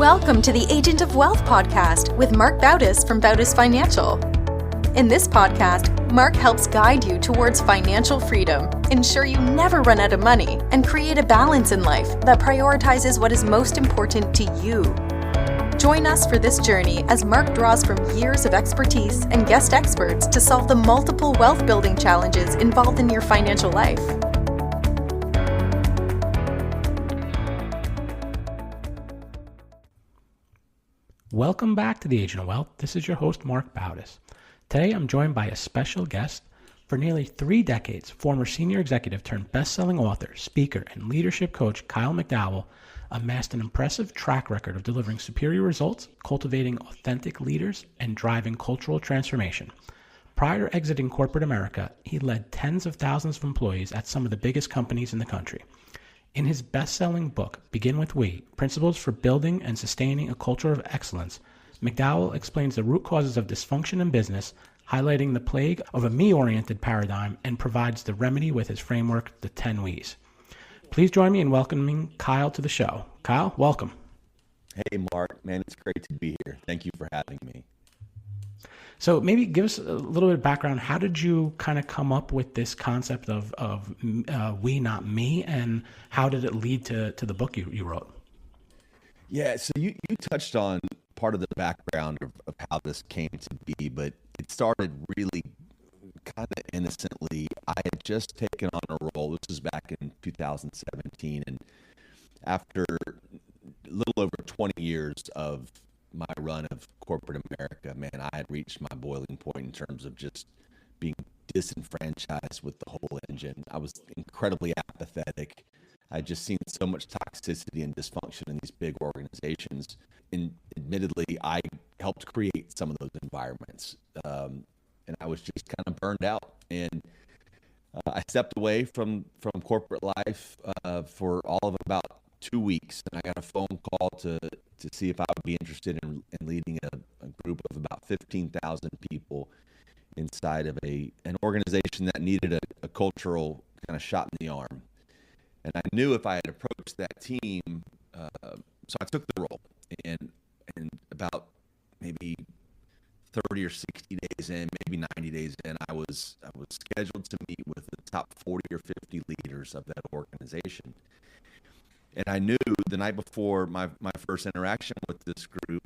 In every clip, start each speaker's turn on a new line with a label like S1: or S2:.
S1: Welcome to the Agent of Wealth podcast with Marc Bautis from Bautis Financial. In this podcast, Marc helps guide you towards financial freedom, ensure you never run out of money, and create a balance in life that prioritizes what is most important to you. Join us for this journey as Marc draws from years of expertise and guest experts to solve the multiple wealth building challenges involved in your financial life.
S2: Welcome back to the Agent of Wealth. This is your host, Marc Bautis. Today, I'm joined by a special guest. For nearly 3 decades, former senior executive turned best-selling author, speaker, and leadership coach Kyle McDowell amassed an impressive track record of delivering superior results, cultivating authentic leaders, and driving cultural transformation. Prior to exiting corporate America, he led tens of thousands of employees at some of the biggest companies in the country. In his best-selling book, Begin With We, Principles for Building and Sustaining a Culture of Excellence, McDowell explains the root causes of dysfunction in business, highlighting the plague of a me-oriented paradigm, and provides the remedy with his framework, the 10 We's. Please join me in welcoming Kyle to the show. Kyle, welcome.
S3: Hey, Mark. Man, it's great to be here. Thank you for having me.
S2: So maybe give us a little bit of background. How did you kind of come up with this concept of we, not me, and how did it lead to the book you wrote?
S3: Yeah, so you touched on part of the background of how this came to be, but it started really kind of innocently. I had just taken on a role. This was back in 2017, and after a little over 20 years of my run of corporate America, man, I had reached my boiling point in terms of just being disenfranchised with the whole engine. I was incredibly apathetic. I'd just seen so much toxicity and dysfunction in these big organizations. And admittedly, I helped create some of those environments. And I was just kind of burned out. And I stepped away from corporate life for all of about 2 weeks. And I got a phone call to see if I would be interested in leading a group of about 15,000 people inside of an organization that needed a cultural kind of shot in the arm. And I knew if I had approached that team, so I took the role. And about maybe 30 or 60 days in, maybe 90 days in, I was scheduled to meet with the top 40 or 50 leaders of that organization. And I knew the night before my first interaction with this group,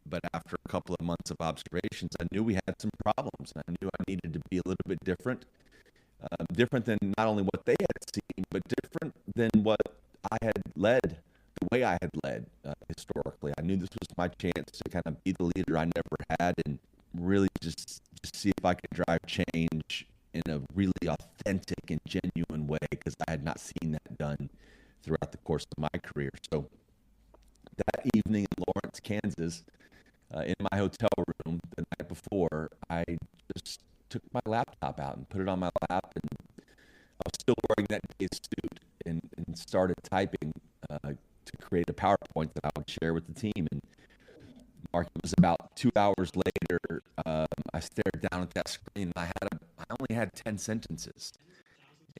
S3: but after a couple of months of observations, I knew we had some problems. And I knew I needed to be a little bit different than not only what they had seen, but different than what I had led, the way I had led historically. I knew this was my chance to kind of be the leader I never had and really just see if I could drive change in a really authentic and genuine way, because I had not seen that done throughout the course of my career. So that evening in Lawrence, Kansas, in my hotel room the night before, I just took my laptop out and put it on my lap, and I was still wearing that day's suit and started typing to create a PowerPoint that I would share with the team. And Mark, it was about 2 hours later, I stared down at that screen, and I only had 10 sentences.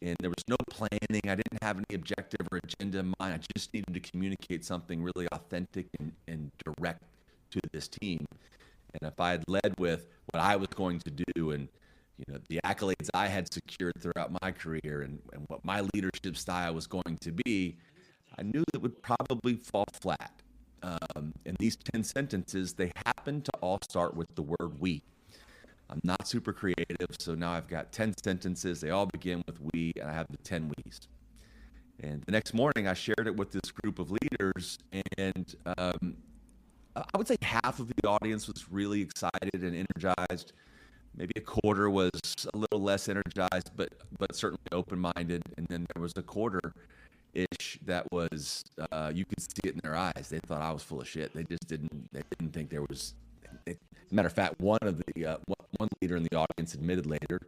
S3: And there was no planning. I didn't have any objective or agenda in mind. I just needed to communicate something really authentic and direct to this team. And if I had led with what I was going to do and the accolades I had secured throughout my career and what my leadership style was going to be, I knew that would probably fall flat. And these 10 sentences, they happen to all start with the word we. I'm not super creative, so now I've got 10 sentences. They all begin with we, and I have the 10 we's. And the next morning, I shared it with this group of leaders, and I would say half of the audience was really excited and energized. Maybe a quarter was a little less energized, but certainly open-minded. And then there was a quarter-ish that was, you could see it in their eyes. They thought I was full of shit. They didn't think there was. Matter of fact, one leader in the audience admitted later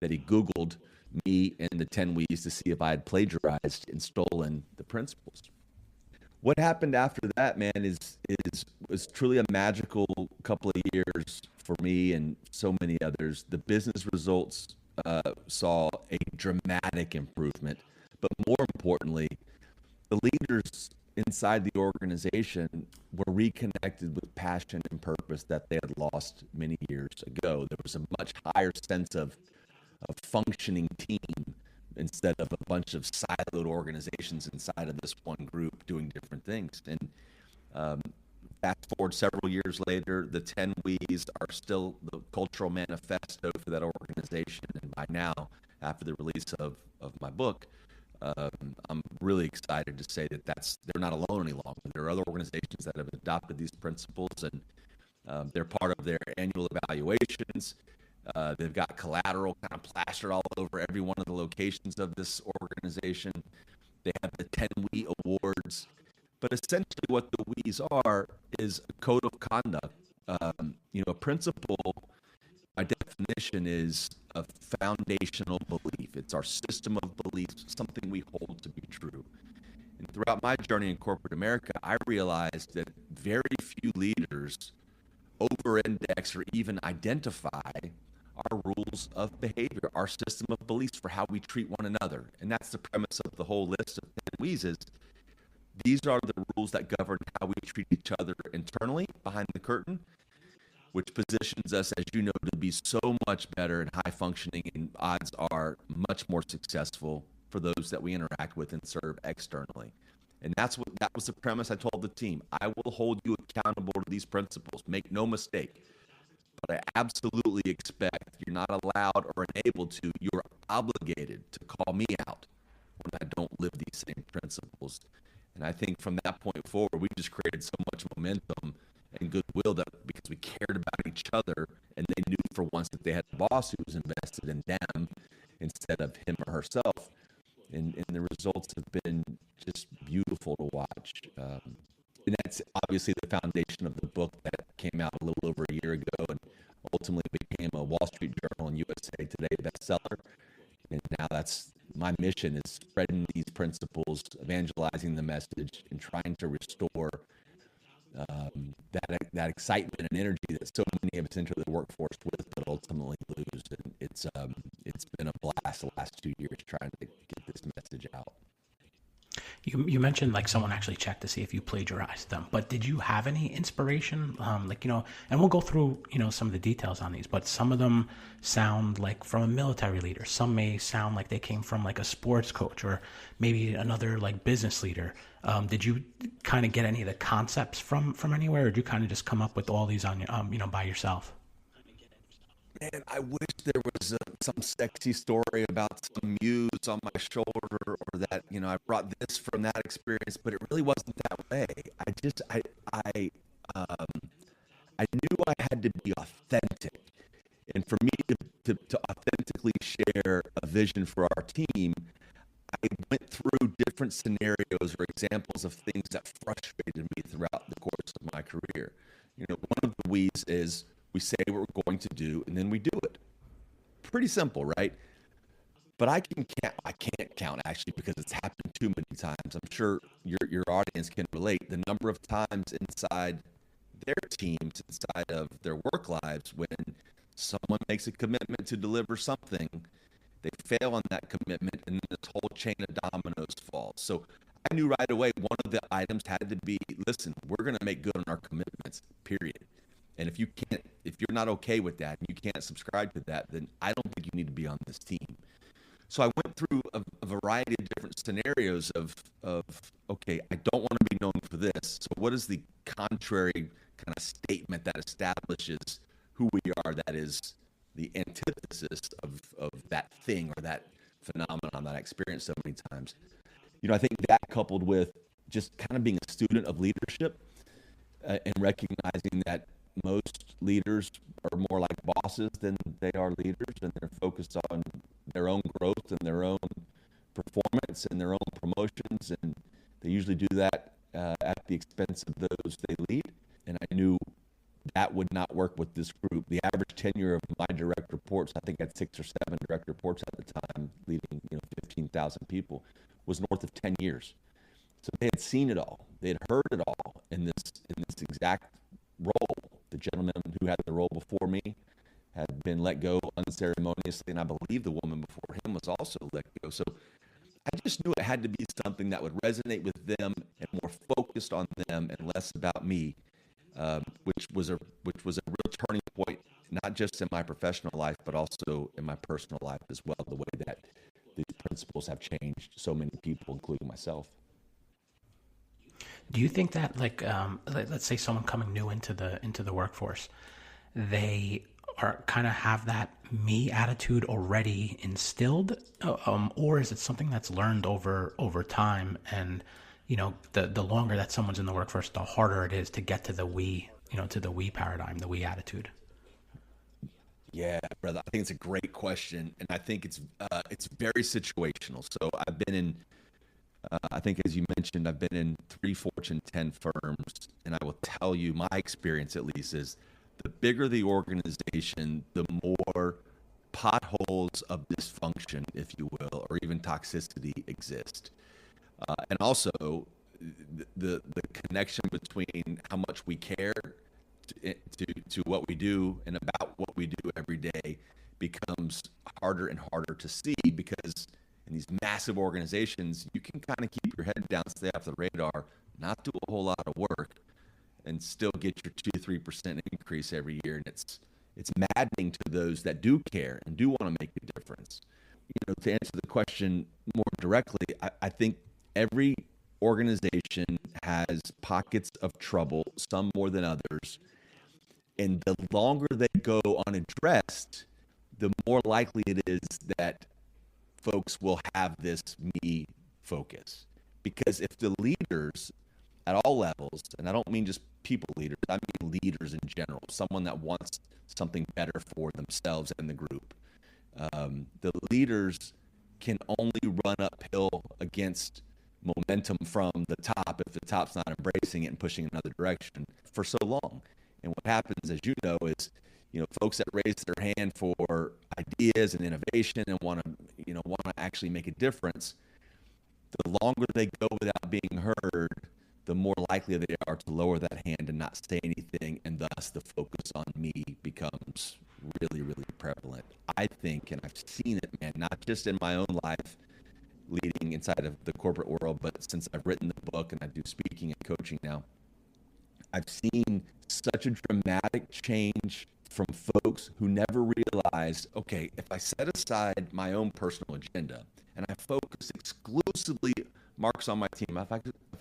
S3: that he Googled me and the 10 We's to see if I had plagiarized and stolen the principles. What happened after that, man, was truly a magical couple of years for me and so many others. The business results saw a dramatic improvement, but more importantly, the leaders inside the organization were reconnected with passion and purpose that they had lost many years ago. There was a much higher sense of a functioning team instead of a bunch of siloed organizations inside of this one group doing different things. And fast forward several years later, the 10 We's are still the cultural manifesto for that organization. And by now, after the release of my book, I'm really excited to say that they're not alone any longer. There are other organizations that have adopted these principles, and they're part of their annual evaluations. They've got collateral kind of plastered all over every one of the locations of this organization. They have the 10 We Awards. But essentially what the We's are is a code of conduct. A principle, by definition, is a foundational belief. It's our system of beliefs, something we hold to be true. And throughout my journey in corporate America, I realized that very few leaders over-index or even identify our rules of behavior, our system of beliefs for how we treat one another. And that's the premise of the whole list of 10 We's is these are the rules that govern how we treat each other internally behind the curtain, which positions us, as you know, to be so much better and high functioning, and odds are much more successful for those that we interact with and serve externally. And that was the premise I told the team. I will hold you accountable to these principles. Make no mistake. But I absolutely expect you're not allowed or enabled to, you're obligated to call me out when I don't live these same principles. And I think from that point forward, we just created so much momentum and goodwill that because we cared about each other and they knew for once that they had a boss who was invested in them instead of him or herself. And the results have been just beautiful to watch. And that's obviously the foundation of the book that came out a little over a year ago and ultimately became a Wall Street Journal and USA Today bestseller. And now that's my mission, is spreading these principles, evangelizing the message, and trying to restore that excitement and energy that so many of us enter the workforce with, but ultimately lose. And it's been a blast the last 2 years trying to get this message out.
S2: You mentioned like someone actually checked to see if you plagiarized them, but did you have any inspiration? And we'll go through, some of the details on these, but some of them sound like from a military leader. Some may sound like they came from like a sports coach or maybe another like business leader. Did you kind of get any of the concepts from anywhere, or did you kind of just come up with all these on your, by yourself?
S3: Man, I wish there was some sexy story about some muse on my shoulder, or that, I brought this from that experience, but it really wasn't that way. I knew I had to be authentic. And for me to authentically share a vision for our team, I went through different scenarios or examples of things that frustrated me throughout the course of my career. One of the We's is we say what we're going to do, and then we do it. Pretty simple, right? But I can't count actually, because it's happened too many times. I'm sure your audience can relate. The number of times inside their teams, inside of their work lives, when someone makes a commitment to deliver something, they fail on that commitment, and then this whole chain of dominoes falls. So I knew right away one of the items had to be, listen, we're going to make good on our commitments, period. And if you're not okay with that and you can't subscribe to that, then I don't think you need to be on this team. So I went through a variety of different scenarios of okay, I don't want to be known for this. So what is the contrary kind of statement that establishes who we are, that is the antithesis of that thing or that phenomenon that I experienced so many times? I think that coupled with just kind of being a student of leadership and recognizing that most leaders are more like bosses than they are leaders, and they're focused on their own growth and their own performance and their own promotions, and they usually do that at the expense of those they lead. And I knew that would not work with this group. The average tenure of my direct reports, I think I had 6 or 7 direct reports at the time, leading 15,000 people, was north of 10 years. So they had seen it all. They had heard it all in this exact role. The gentleman who had the role before me had been let go unceremoniously, and I believe the woman before him was also let go. So I just knew it had to be something that would resonate with them and more focused on them and less about me, which was a real turning point, not just in my professional life, but also in my personal life as well. The way that these principles have changed so many people, including myself.
S2: Do you think that, like, let's say someone coming new into the workforce, they are kind of have that me attitude already instilled, or is it something that's learned over time? And the longer that someone's in the workforce, the harder it is to get to the we, to the we paradigm, the we attitude.
S3: Yeah, brother, I think it's a great question, and I think it's very situational. So I've been in, I think as you mentioned, I've been in 3 Fortune 10 firms, and I will tell you my experience at least is the bigger the organization, the more potholes of dysfunction, if you will, or even toxicity exist. And also the connection between how much we care to what we do and about what we do every day becomes harder and harder to see, because in these massive organizations, you can kind of keep your head down, stay off the radar, not do a whole lot of work, and still get your 2-3% increase every year. And it's maddening to those that do care and do want to make a difference. To answer the question more directly, I think every organization has pockets of trouble, some more than others. And the longer they go unaddressed, the more likely it is that folks will have this me focus. Because if the leaders at all levels, and I don't mean just people leaders, I mean leaders in general, someone that wants something better for themselves and the group, the leaders can only run uphill against momentum from the top if the top's not embracing it and pushing in another direction for so long. And what happens, as you know, is folks that raise their hand for ideas and innovation and want to actually make a difference, the longer they go without being heard, the more likely they are to lower that hand and not say anything, and thus the focus on me becomes really, really prevalent. I think, and I've seen it, man, not just in my own life leading inside of the corporate world, but since I've written the book and I do speaking and coaching now, I've seen such a dramatic change from folks who never realized, okay, if I set aside my own personal agenda and I focus exclusively, Marc's on my team, if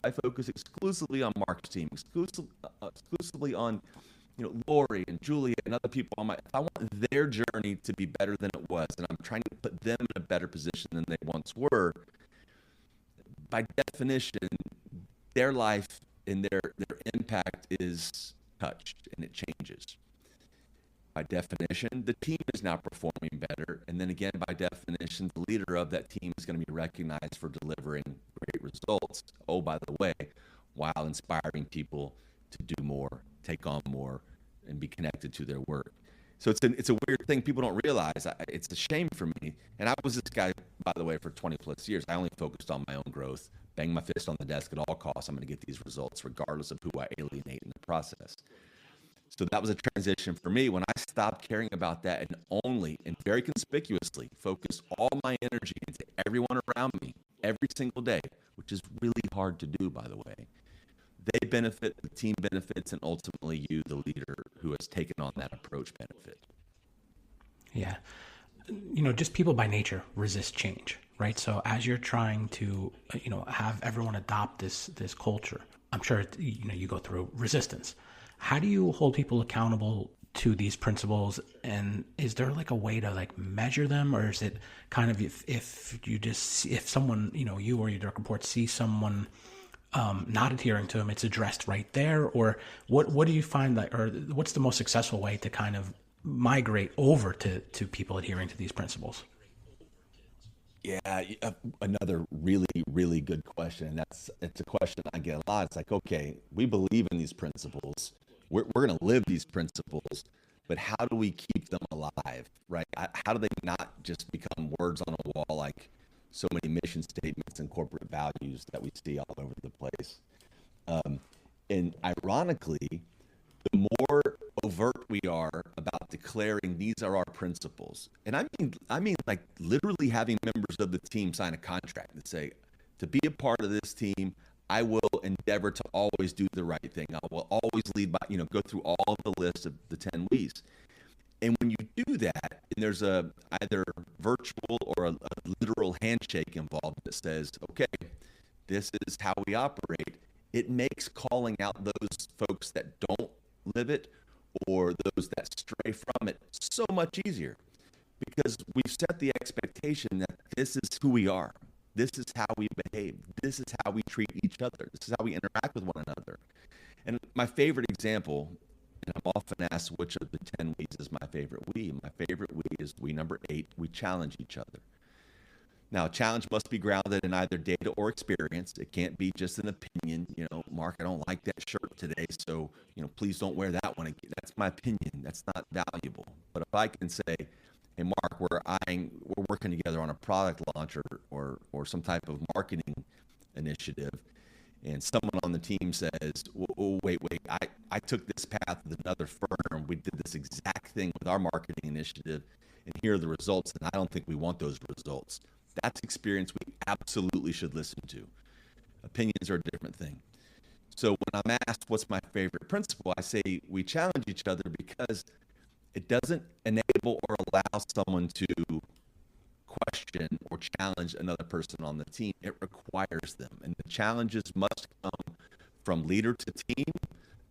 S3: I focus exclusively on Marc's team, exclusively on Lori and Julia and other people on if I want their journey to be better than it was, and I'm trying to put them in a better position than they once were, by definition, their life and their impact is touched and it changes. By definition, the team is now performing better. And then again, by definition, the leader of that team is going to be recognized for delivering great results. Oh, by the way, while inspiring people to do more, take on more, and be connected to their work. So it's a weird thing people don't realize. It's a shame for me. And I was this guy, by the way, for 20 plus years. I only focused on my own growth, bang my fist on the desk at all costs. I'm going to get these results regardless of who I alienate in the process. So that was a transition for me when I stopped caring about that and only, and very conspicuously, focused all my energy into everyone around me every single day, which is really hard to do, by the way. They benefit, the team benefits, and ultimately you, the leader who has taken on that approach, benefit.
S2: Yeah. Just people by nature resist change, right? So as you're trying to, have everyone adopt this culture, I'm sure, you go through resistance. How do you hold people accountable to these principles? And is there like a way to like measure them, or is it kind of if someone, you or your direct report see someone not adhering to them, it's addressed right there? Or what do you find that, or what's the most successful way to kind of migrate over to people adhering to these principles?
S3: Yeah, another really, really good question. And it's a question I get a lot. It's like, okay, we believe in these principles. We're going to live these principles, but how do we keep them alive, right? How do they not just become words on a wall like so many mission statements and corporate values that we see all over the place? And ironically, the more overt we are about declaring these are our principles. And I mean like literally having members of the team sign a contract and say, to be a part of this team, I will endeavor to always do the right thing. I will always lead by, go through all of the list of the 10 We's. And when you do that, and there's a either virtual or a literal handshake involved that says, okay, this is how we operate, it makes calling out those folks that don't live it or those that stray from it so much easier, because we've set the expectation that this is who we are. This is how we behave. This is how we treat each other. This is how we interact with one another. And my favorite example, and I'm often asked which of the 10 We's is my favorite we. My favorite we is we number 8, we challenge each other. Now, a challenge must be grounded in either data or experience. It can't be just an opinion. Mark, I don't like that shirt today, so, please don't wear that one again. That's my opinion. That's not valuable. But if I can say, hey, Mark, we're working together on a product launch or some type of marketing initiative, and someone on the team says, oh, wait, I took this path with another firm. We did this exact thing with our marketing initiative, and here are the results, and I don't think we want those results. That's experience we absolutely should listen to. Opinions are a different thing. So when I'm asked what's my favorite principle, I say we challenge each other because it doesn't enable or allow someone to question or challenge another person on the team. It requires them. And the challenges must come from leader to team,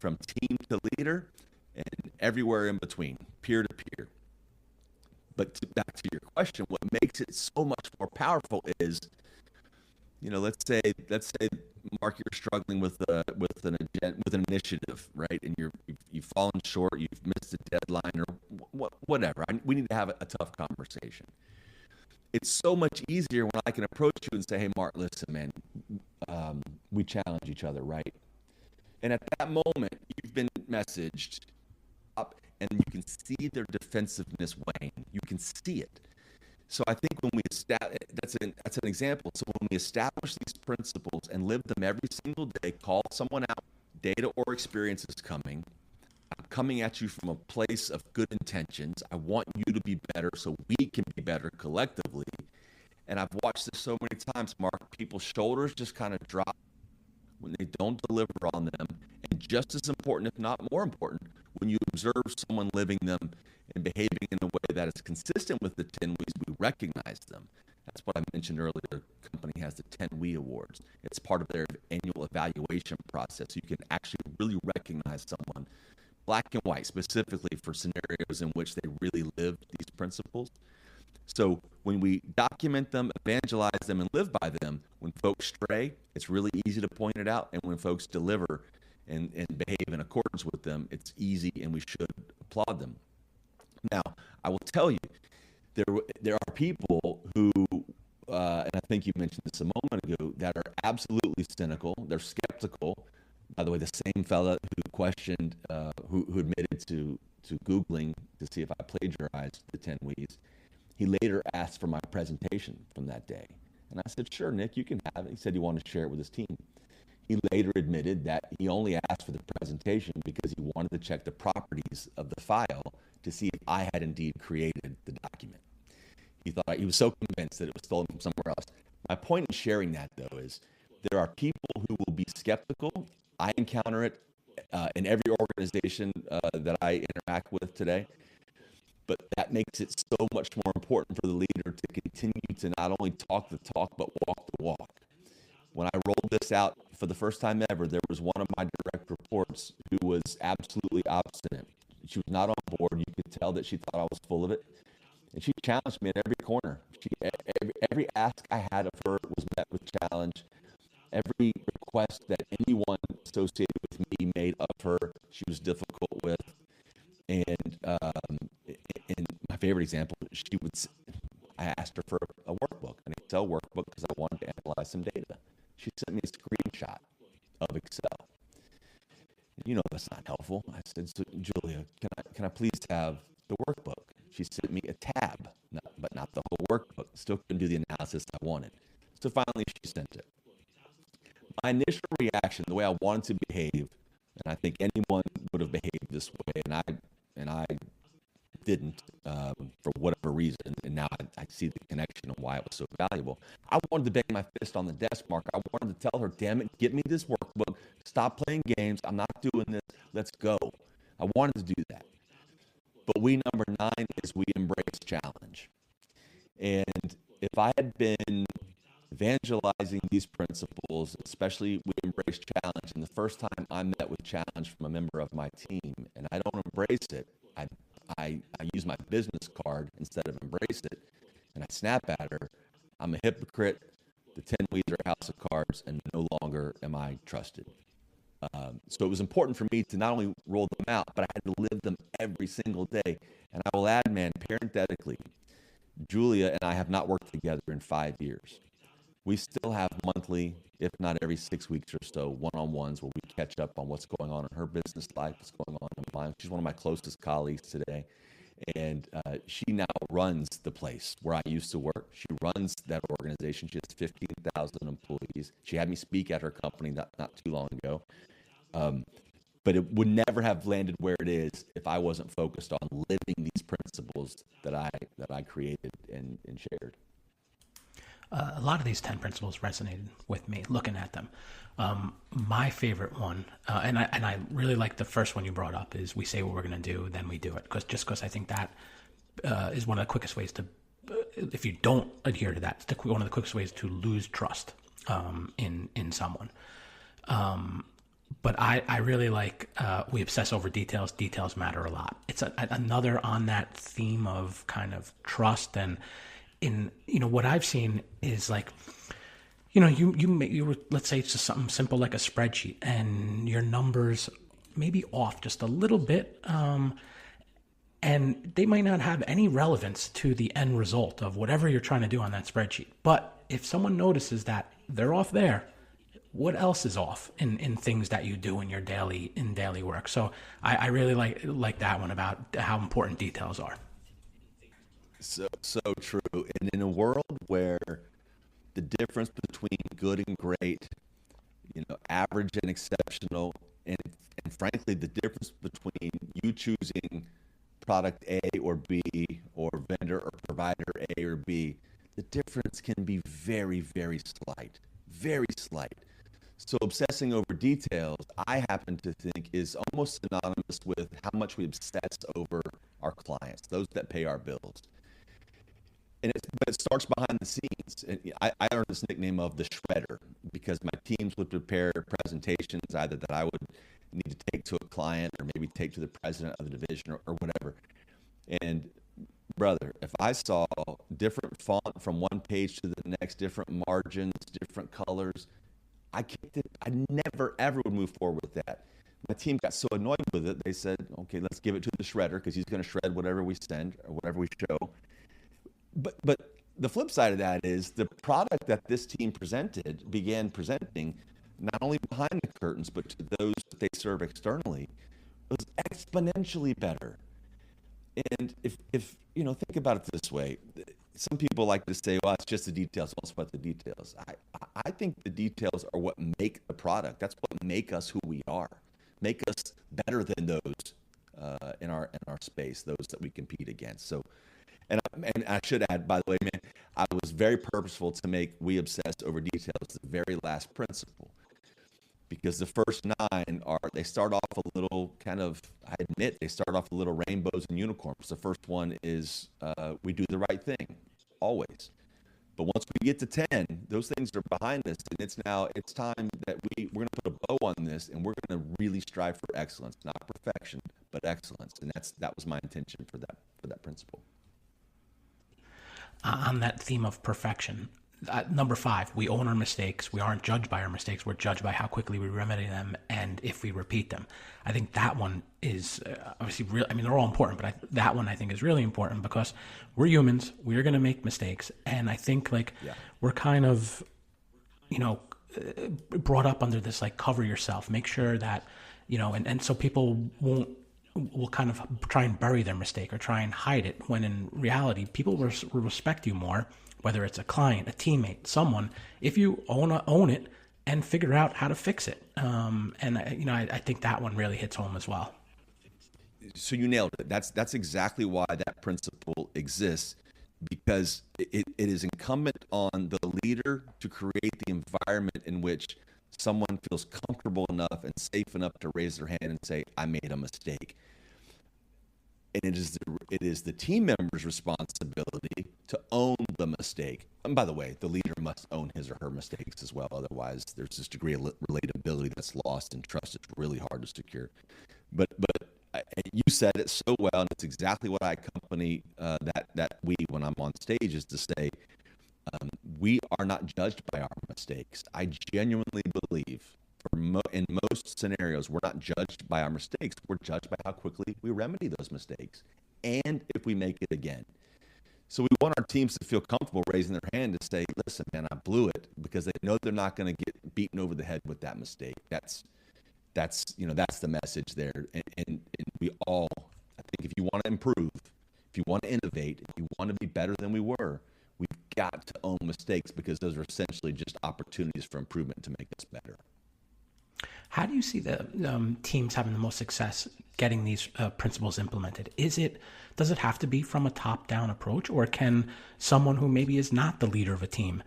S3: from team to leader, and everywhere in between, peer to peer. But back to your question, what makes it so much more powerful is, let's say, Mark, you're struggling with an initiative, right? And you've fallen short, you've missed a deadline, or whatever. We need to have a tough conversation. It's so much easier when I can approach you and say, hey, Mark, listen, man, we challenge each other, right? And at that moment, you've been messaged up, and you can see their defensiveness wane. You can see it. So I think when we establish, that's an example. So when we establish these principles and live them every single day, call someone out, data or experience is coming. I'm coming at you from a place of good intentions. I want you to be better so we can be better collectively. And I've watched this so many times, Mark, people's shoulders just kind of drop when they don't deliver on them. And just as important, if not more important, when you observe someone living them and behaving in a way that is consistent with the 10 We's, we recognize them. That's what I mentioned earlier. The company has the 10 We Awards. It's part of their annual evaluation process. You can actually really recognize someone, black and white, specifically for scenarios in which they really live these principles. So when we document them, evangelize them, and live by them, when folks stray, it's really easy to point it out. And when folks deliver and behave in accordance with them, it's easy, and we should applaud them. Now, I will tell you, there are people who, and I think you mentioned this a moment ago, that are absolutely cynical. They're skeptical. By the way, the same fella who questioned, who admitted to Googling to see if I plagiarized the 10 We's, he later asked for my presentation from that day. And I said, sure, Nick, you can have it. He said he wanted to share it with his team. He later admitted that he only asked for the presentation because he wanted to check the properties of the file to see if I had indeed created the document. He was so convinced that it was stolen from somewhere else. My point in sharing that, though, is there are people who will be skeptical. I encounter it in every organization that I interact with today. But that makes it so much more important for the leader to continue to not only talk the talk, but walk the walk. When I rolled this out for the first time ever, there was one of my direct reports who was absolutely obstinate. She was not on board. You could tell that she thought I was full of it. And she challenged me at every corner. Every ask I had of her was met with challenge. Every request that anyone associated with me made of her, she was difficult with. And my favorite example, I asked her for a workbook, an Excel workbook, because I wanted to analyze some data. She sent me a screenshot of Excel. That's not helpful. I said, so Julia, can I please have the workbook? She sent me a tab, but not the whole workbook. Still couldn't do the analysis I wanted. So finally, she sent it. My initial reaction, the way I wanted to behave, and I think anyone would have behaved this way, and I and I didn't for whatever reason, and now I see the connection and why it was so valuable. I wanted to bang my fist on the desk, Mark. I wanted to tell her, damn it, get me this workbook. Stop playing games. I'm not doing this. Let's go. I wanted to do that. But number 9 is we embrace challenge. And if I had been evangelizing these principles, especially we embrace challenge, and the first time I met with challenge from a member of my team, and I don't embrace it, I use my business card instead of embrace it, and I snap at her, I'm a hypocrite, the 10 weeds are a house of cards, and no longer am I trusted. So it was important for me to not only roll them out, but I had to live them every single day. And I will add, man, parenthetically, Julia and I have not worked together in 5 years. We still have monthly, if not every 6 weeks or so, one-on-ones where we catch up on what's going on in her business life, what's going on in mine. She's one of my closest colleagues today. And she now runs the place where I used to work. She runs that organization. She has 15,000 employees. She had me speak at her company not too long ago. But it would never have landed where it is if I wasn't focused on living these principles that I created and shared.
S2: A lot of these 10 principles resonated with me looking at them. My favorite one, and I really like the first one you brought up, is we say what we're going to do, then we do it. Because I think that is one of the quickest ways to, if you don't adhere to that, it's one of the quickest ways to lose trust in someone. But I really like we obsess over details. Details matter a lot. It's another on that theme of kind of trust. And in what I've seen is like, you let's say it's just something simple like a spreadsheet, and your numbers may be off just a little bit, and they might not have any relevance to the end result of whatever you're trying to do on that spreadsheet. But if someone notices that they're off there, what else is off in things that you do in your daily work? So I really like that one about how important details are.
S3: So true. And in a world where the difference between good and great, average and exceptional, and frankly, the difference between you choosing product A or B or vendor or provider A or B, the difference can be very, very slight, very slight. So obsessing over details, I happen to think, is almost synonymous with how much we obsess over our clients, those that pay our bills. But it starts behind the scenes. And I earned this nickname of the shredder because my teams would prepare presentations either that I would need to take to a client or maybe take to the president of the division or whatever. And brother, if I saw different font from one page to the next, different margins, different colors, I kicked it. I never, ever would move forward with that. My team got so annoyed with it, they said, okay, let's give it to the shredder because he's going to shred whatever we send or whatever we show. But the flip side of that is the product that this team began presenting, not only behind the curtains, but to those that they serve externally, was exponentially better. And if think about it this way, some people like to say, well, it's just the details, don't sweat the details. I think the details are what make the product. That's what make us who we are, make us better than those in our space, those that we compete against. So, and I should add, by the way, man, I was very purposeful to make we obsess over details the very last principle. Because the first 9 they start off a little kind of, I admit, they start off a little rainbows and unicorns. The first one is we do the right thing, always. But once we get to 10, those things are behind us, and it's time that we're going to put a bow on this, and we're going to really strive for excellence, not perfection, but excellence. And that was my intention for that principle.
S2: On that theme of perfection, number 5, we own our mistakes. We aren't judged by our mistakes. We're judged by how quickly we remedy them and if we repeat them. I think that one is obviously real. I mean, they're all important, but that one I think is really important because we're humans. We're going to make mistakes. And I think we're kind of, brought up under this, cover yourself, make sure that, and so people will kind of try and bury their mistake or try and hide it, when in reality, people will respect you more, whether it's a client, a teammate, someone, if you own it and figure out how to fix it. And I think that one really hits home as well.
S3: So you nailed it. That's exactly why that principle exists, because it is incumbent on the leader to create the environment in which someone feels comfortable enough and safe enough to raise their hand and say, I made a mistake. And it is the team member's responsibility to own the mistake. And by the way, the leader must own his or her mistakes as well. Otherwise, there's this degree of relatability that's lost, and trust is really hard to secure. But you said it so well, and it's exactly what I accompany that we, when I'm on stage, is to say, we are not judged by our mistakes. I genuinely believe in most scenarios, we're not judged by our mistakes. We're judged by how quickly we remedy those mistakes and if we make it again. So we want our teams to feel comfortable raising their hand to say, listen, man, I blew it, because they know they're not going to get beaten over the head with that mistake. That's the message there. And we all, I think, if you want to improve, if you want to innovate, if you want to be better than we were, we've got to own mistakes, because those are essentially just opportunities for improvement to make us better.
S2: How do you see the teams having the most success getting these principles implemented? Does it have to be from a top-down approach, or can someone who maybe is not the leader of a team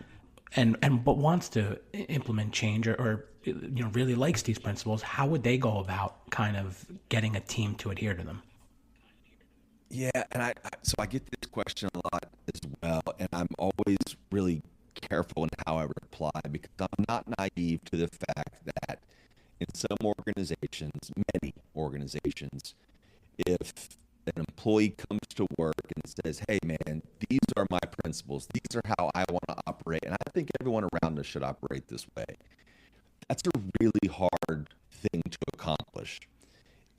S2: but wants to implement change or really likes these principles, how would they go about kind of getting a team to adhere to them?
S3: Yeah, and so I get this question a lot as well, and I'm always really careful in how I reply, because I'm not naive to the fact that in some organizations, many organizations, if an employee comes to work and says, hey man, these are my principles, these are how I want to operate, and I think everyone around us should operate this way, that's a really hard thing to accomplish.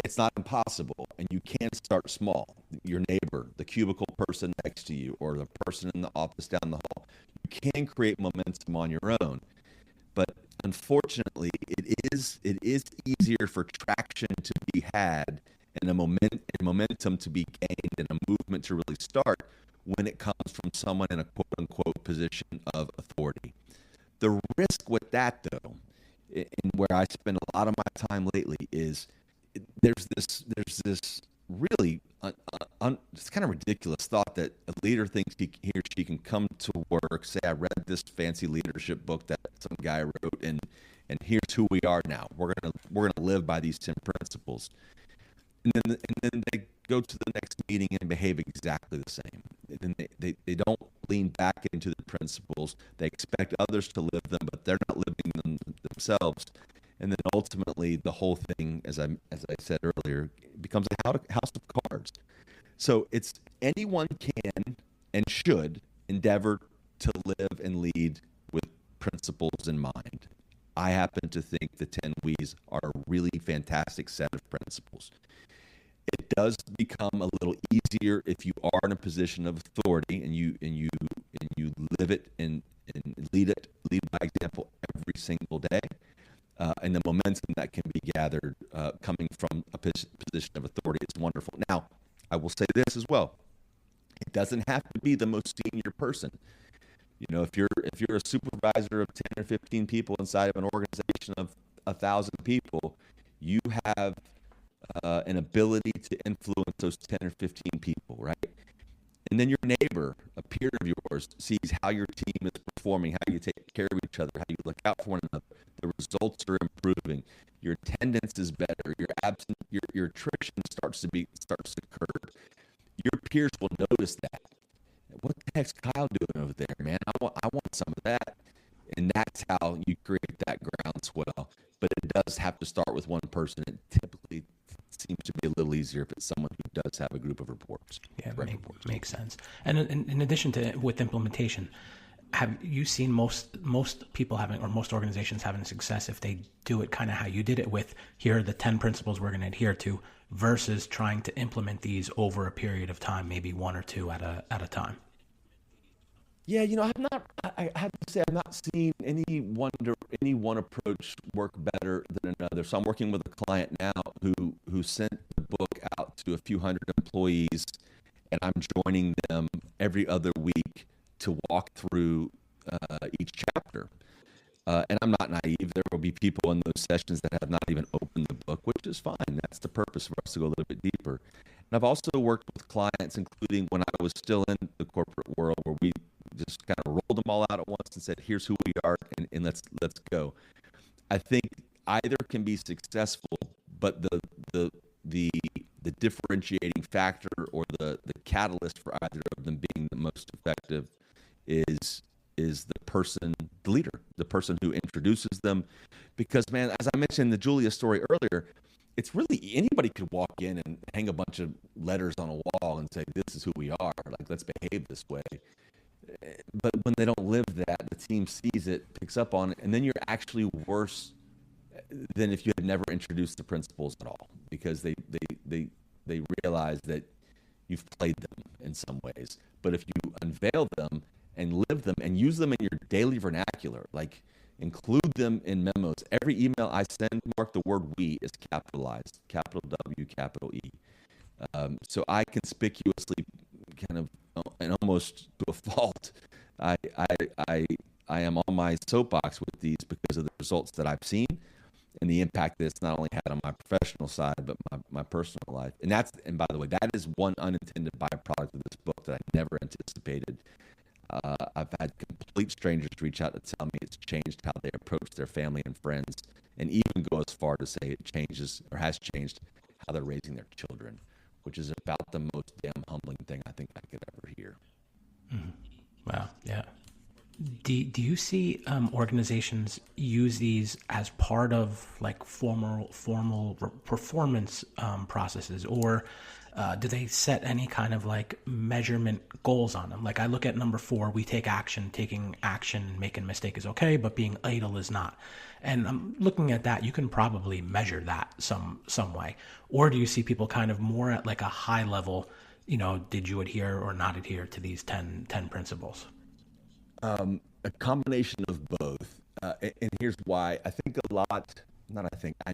S3: It's not impossible, and you can start small. Your neighbor, the cubicle person next to you, or the person in the office down the hall, you can create momentum on your own. But unfortunately, it is easier for traction to be had and a momentum to be gained and a movement to really start when it comes from someone in a quote-unquote position of authority. The risk with that, though, and where I spend a lot of my time lately, is there's this really it's kind of ridiculous thought that a leader thinks he or she can come to work, say, I read this fancy leadership book that some guy wrote, and here's who we are now. We're gonna live by these 10 principles, and then they go to the next meeting and behave exactly the same. And then they don't lean back into the principles. They expect others to live them, but they're not living them themselves. And then ultimately, the whole thing, as I said earlier, becomes a house of cards. So it's anyone can and should endeavor to live and lead with principles in mind. I happen to think the 10 W's are a really fantastic set of principles. It does become a little easier if you are in a position of authority and you live it and lead by example every single day. And the momentum that can be gathered coming from a position of authority is wonderful. Now, I will say this as well: it doesn't have to be the most senior person. If you're a supervisor of 10 or 15 people inside of an organization of 1,000 people, you have an ability to influence those 10 or 15 people, right? And then your neighbor, a peer of yours, sees how your team is performing, how you take care of each other, how you look out for one another. The results are improving. Your attendance is better. Your attrition starts to curb. Your peers will notice that. What the heck's Kyle doing over there, man? I want some of that. And that's how you create that groundswell. But it does have to start with one person. It typically seems to be a little easier if it's someone who does have a group of reports.
S2: Yeah, makes sense. And in addition to with implementation, have you seen most people having, or most organizations having success if they do it kind of how you did it with, here are the 10 principles we're going to adhere to, versus trying to implement these over a period of time, maybe one or two at a time?
S3: Yeah, I have to say I've not seen any one approach work better than another. So I'm working with a client now who sent the book out to a few hundred employees, and I'm joining them every other week to walk through each chapter. And I'm not naive. There will be people in those sessions that have not even opened the book, which is fine. That's the purpose for us to go a little bit deeper. And I've also worked with clients, including when I was still in the corporate world, where we just kind of rolled them all out at once and said, "Here's who we are, and let's go." I think either can be successful, but the differentiating factor or the catalyst for either of them being the most effective is the person, the leader, the person who introduces them. Because, man, as I mentioned the Julia story earlier, it's really anybody could walk in and hang a bunch of letters on a wall and say, "This is who we are. Like, let's behave this way." But when they don't live that, the team sees it, picks up on it, and then you're actually worse than if you had never introduced the principles at all, because they realize that you've played them in some ways. But if you unveil them and live them and use them in your daily vernacular, like include them in memos. Every email I send, Mark, the word "we" is capitalized, capital W, capital E. So I conspicuously, kind of, and almost to a fault, I am on my soapbox with these because of the results that I've seen and the impact that it's not only had on my professional side, but my personal life. And by the way, that is one unintended byproduct of this book that I never anticipated. I've had complete strangers reach out to tell me it's changed how they approach their family and friends, and even go as far to say it changes or has changed how they're raising their children, which is about the most damn humbling thing I think I could ever hear.
S2: Mm-hmm. Wow. Yeah. Do you see organizations use these as part of like formal performance processes, or do they set any kind of like measurement goals on them? Like I look at number 4, we take action. Taking action and making a mistake is okay, but being idle is not. And I'm looking at that, you can probably measure that some way. Or do you see people kind of more at like a high level, did you adhere or not adhere to these 10 principles?
S3: A combination of both. And here's why. I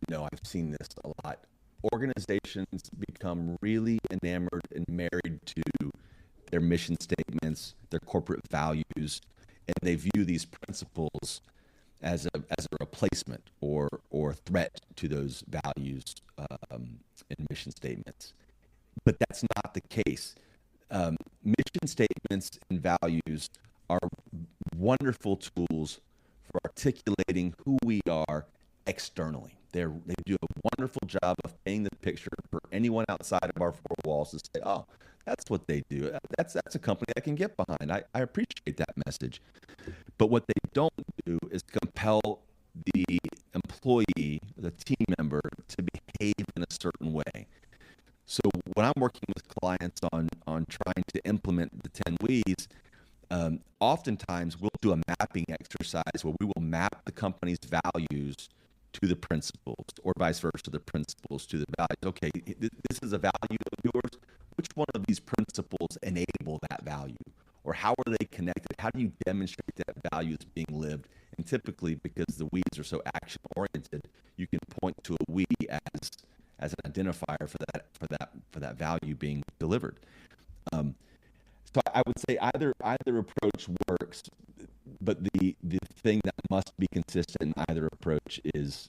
S3: know I've seen this a lot. Organizations become really enamored and married to their mission statements, their corporate values, and they view these principles as a replacement or threat to those values and mission statements. But that's not the case. Mission statements and values are wonderful tools for articulating who we are externally. They do a wonderful job of painting the picture for anyone outside of our 4 walls to say, "Oh, that's what they do. That's a company I can get behind. I appreciate that message." But what they don't do is compel the employee, the team member, to behave in a certain way. So when I'm working with clients on trying to implement the 10 W's, oftentimes we'll do a mapping exercise where we will map the company's values to the principles, or vice versa, the principles to the values. Okay, this is a value of yours. Which one of these principles enable that value? Or how are they connected? How do you demonstrate that value is being lived? And typically, because the we's are so action-oriented, you can point to a we as an identifier for that value being delivered. So I would say either approach works, but the thing that must be consistent in either approach is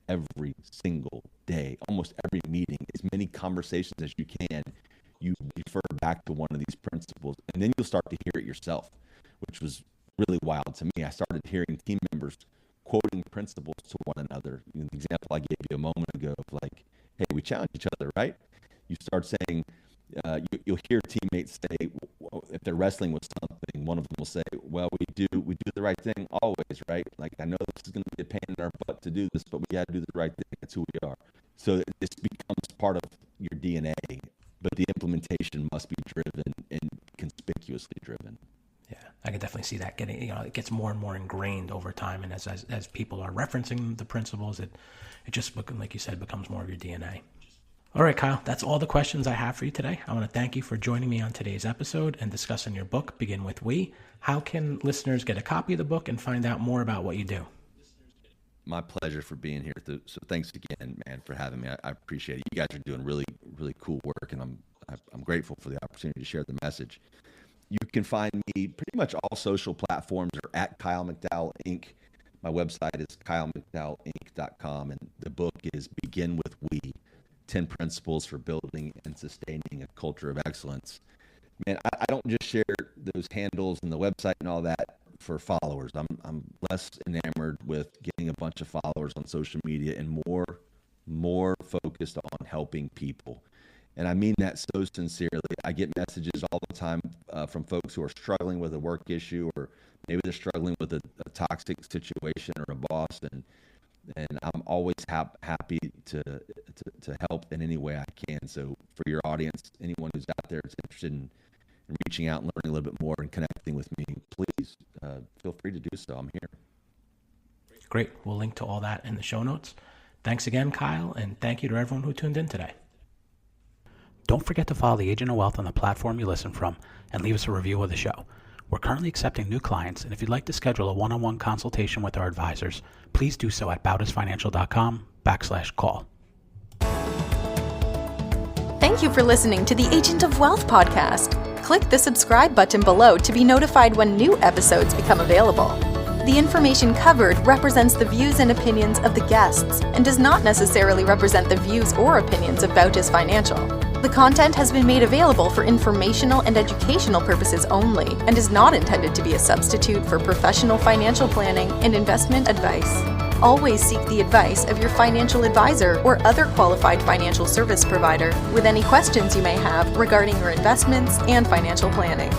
S3: every single day, almost every meeting, as many conversations as you can, you refer back to one of these principles, and then you'll start to hear it yourself, which was really wild to me. I started hearing team members quoting principles to one another. The example I gave you a moment ago of like, "Hey, we challenge each other, right?" You start saying, you'll hear teammates say, if they're wrestling with something, one of them will say, "Well, we do the right thing always, right? Like, I know this is going to be a pain in our butt to do this, but we got to do the right thing. That's who we are." So this becomes part of your DNA, but the implementation must be driven and conspicuously driven.
S2: Yeah, I can definitely see that getting, it gets more and more ingrained over time. And as people are referencing the principles, it just, like you said, becomes more of your DNA. All right, Kyle, that's all the questions I have for you today. I want to thank you for joining me on today's episode and discussing your book, Begin With We. How can listeners get a copy of the book and find out more about what you do?
S3: My pleasure for being here. So thanks again, man, for having me. I appreciate it. You guys are doing really, really cool work, and I'm grateful for the opportunity to share the message. You can find me pretty much all social platforms are at Kyle McDowell Inc. My website is kylemcdowellinc.com, and the book is Begin with We, 10 Principles for Building and Sustaining a Culture of Excellence. Man, I don't just share those handles and the website and all that for followers. I'm less enamored with getting a bunch of followers on social media and more focused on helping people. And I mean that so sincerely. I get messages all the time from folks who are struggling with a work issue, or maybe they're struggling with a toxic situation or a boss, and I'm always happy to help in any way I can. So for your audience, anyone who's out there that's interested in reaching out and learning a little bit more and connecting with me, please feel free to do so. I'm here.
S2: Great. We'll link to all that in the show notes. Thanks again, Kyle, and thank you to everyone who tuned in today. Don't forget to follow the Agent of Wealth on the platform you listen from and leave us a review of the show. We're currently accepting new clients, and if you'd like to schedule a one-on-one consultation with our advisors, please do so at bautisfinancial.com/call.
S1: Thank you for listening to the Agent of Wealth podcast. Click the subscribe button below to be notified when new episodes become available. The information covered represents the views and opinions of the guests and does not necessarily represent the views or opinions of Bautis Financial. The content has been made available for informational and educational purposes only and is not intended to be a substitute for professional financial planning and investment advice. Always seek the advice of your financial advisor or other qualified financial service provider with any questions you may have regarding your investments and financial planning.